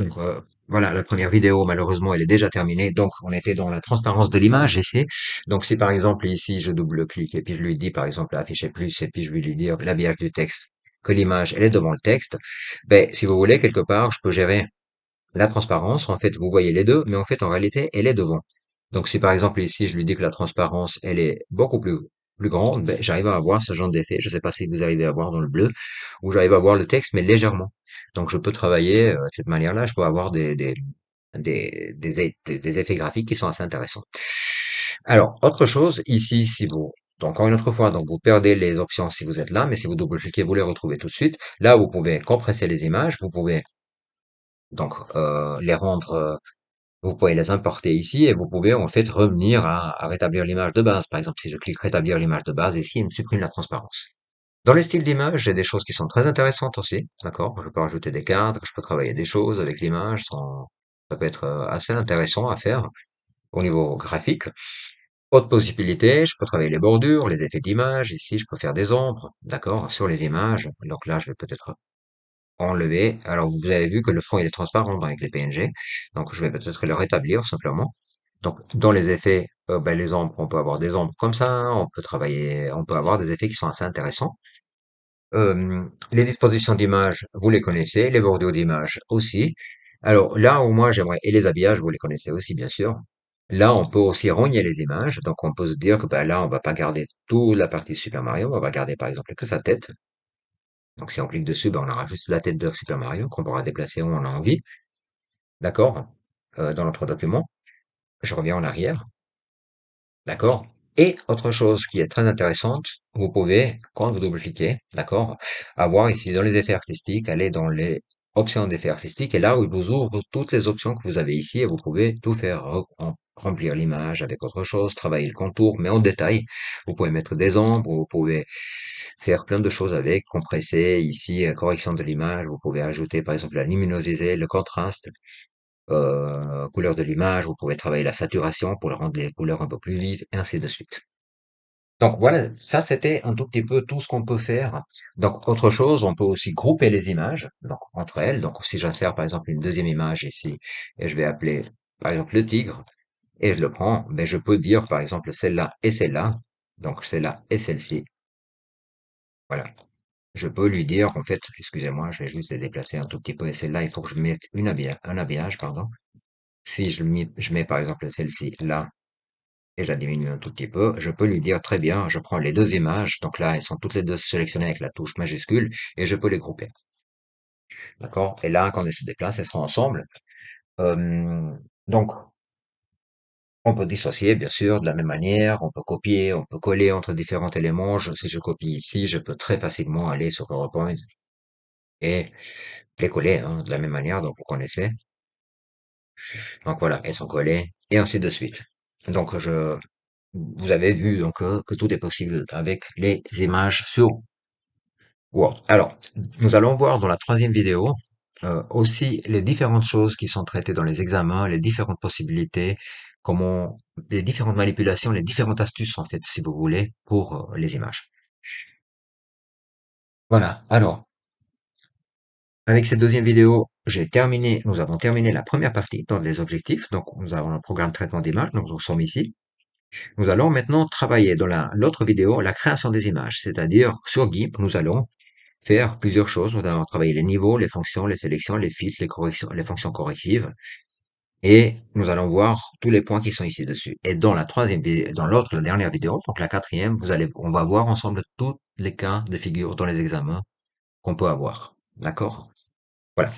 Donc, voilà, la première vidéo, malheureusement, elle est déjà terminée. Donc, on était dans la transparence de l'image ici. Donc, si par exemple, ici, je double-clique et puis je lui dis, par exemple, afficher plus et puis je vais lui dire l'habillage du texte, que l'image, elle est devant le texte, ben, si vous voulez, quelque part, je peux gérer la transparence. En fait, vous voyez les deux, mais en fait, en réalité, elle est devant. Donc, si par exemple, ici, je lui dis que la transparence, elle est beaucoup plus grande, ben, j'arrive à avoir ce genre d'effet. Je ne sais pas si vous arrivez à voir dans le bleu, où j'arrive à voir le texte, mais légèrement. Donc, je peux travailler de cette manière-là. Je peux avoir des effets graphiques qui sont assez intéressants. Alors, autre chose, ici, si vous, donc, encore une autre fois, donc, vous perdez les options si vous êtes là, mais si vous double-cliquez, vous les retrouvez tout de suite. Là, vous pouvez compresser les images, vous pouvez donc les rendre, vous pouvez les importer ici et vous pouvez en fait revenir à rétablir l'image de base. Par exemple, si je clique rétablir l'image de base ici, il me supprime la transparence. Dans les styles d'image, j'ai des choses qui sont très intéressantes aussi, d'accord? Je peux rajouter des cadres, je peux travailler des choses avec l'image, ça peut être assez intéressant à faire au niveau graphique. Autre possibilité, je peux travailler les bordures, les effets d'image. Ici, je peux faire des ombres, d'accord, sur les images. Donc là, je vais peut-être enlever. Alors, vous avez vu que le fond, il est transparent avec les PNG. Donc, je vais peut-être le rétablir simplement. Donc, dans les effets, ben, les ombres, on peut avoir des ombres comme ça. On peut travailler, on peut avoir des effets qui sont assez intéressants. Les dispositions d'image, vous les connaissez. Les bordures d'image aussi. Alors, là où moi, j'aimerais, et les habillages, vous les connaissez aussi, bien sûr. Là, on peut aussi rogner les images. Donc, on peut se dire que ben, là, on va pas garder toute la partie de Super Mario. On va garder, par exemple, que sa tête. Donc, si on clique dessus, ben, on aura juste la tête de Super Mario qu'on pourra déplacer où on a envie. D'accord? Dans notre document. Je reviens en arrière. D'accord? Et autre chose qui est très intéressante, vous pouvez, quand vous double-cliquez, d'accord, avoir ici dans les effets artistiques, aller dans les options d'effets artistiques et là où il vous ouvre toutes les options que vous avez ici et vous pouvez tout faire, remplir l'image avec autre chose, travailler le contour, mais en détail. Vous pouvez mettre des ombres, vous pouvez faire plein de choses avec, compresser ici, correction de l'image, vous pouvez ajouter par exemple la luminosité, le contraste, couleur de l'image, vous pouvez travailler la saturation pour rendre les couleurs un peu plus vives, et ainsi de suite. Donc voilà, ça c'était un tout petit peu tout ce qu'on peut faire. Donc autre chose, on peut aussi grouper les images donc, entre elles. Donc si j'insère par exemple une deuxième image ici, et je vais appeler par exemple le tigre, et je le prends, ben, je peux dire par exemple celle-là et celle-là, donc celle-là et celle-ci. Voilà. Je peux lui dire, en fait, excusez-moi, je vais juste les déplacer un tout petit peu, et celle-là, il faut que je mette un habillage, pardon. Si je mets par exemple celle-ci là et je la diminue un tout petit peu, je peux lui dire très bien, je prends les deux images, donc là elles sont toutes les deux sélectionnées avec la touche majuscule et je peux les grouper. D'accord? Et là, quand elles se déplacent, elles seront ensemble. Donc, on peut dissocier, bien sûr, de la même manière, on peut copier, on peut coller entre différents éléments. Si je copie ici, je peux très facilement aller sur PowerPoint et les coller hein, de la même manière, donc vous connaissez. Donc voilà, elles sont collées et ainsi de suite. Donc vous avez vu donc que tout est possible avec les images sur Word. Alors, nous allons voir dans la troisième vidéo aussi les différentes choses qui sont traitées dans les examens, les différentes possibilités, comment, les différentes manipulations, les différentes astuces en fait, si vous voulez, pour les images. Voilà. Alors, avec cette deuxième vidéo, nous avons terminé la première partie dans les objectifs. Donc, nous avons un programme de traitement d'images. Donc, nous sommes ici. Nous allons maintenant travailler dans l'autre vidéo, la création des images, c'est-à-dire sur GIMP, nous allons faire plusieurs choses. Nous allons travailler les niveaux, les fonctions, les sélections, les filtres, les corrections, les fonctions correctives, et nous allons voir tous les points qui sont ici dessus. Et dans la dernière vidéo, donc la quatrième, on va voir ensemble tous les cas de figure dans les examens qu'on peut avoir. D'accord? Voilà.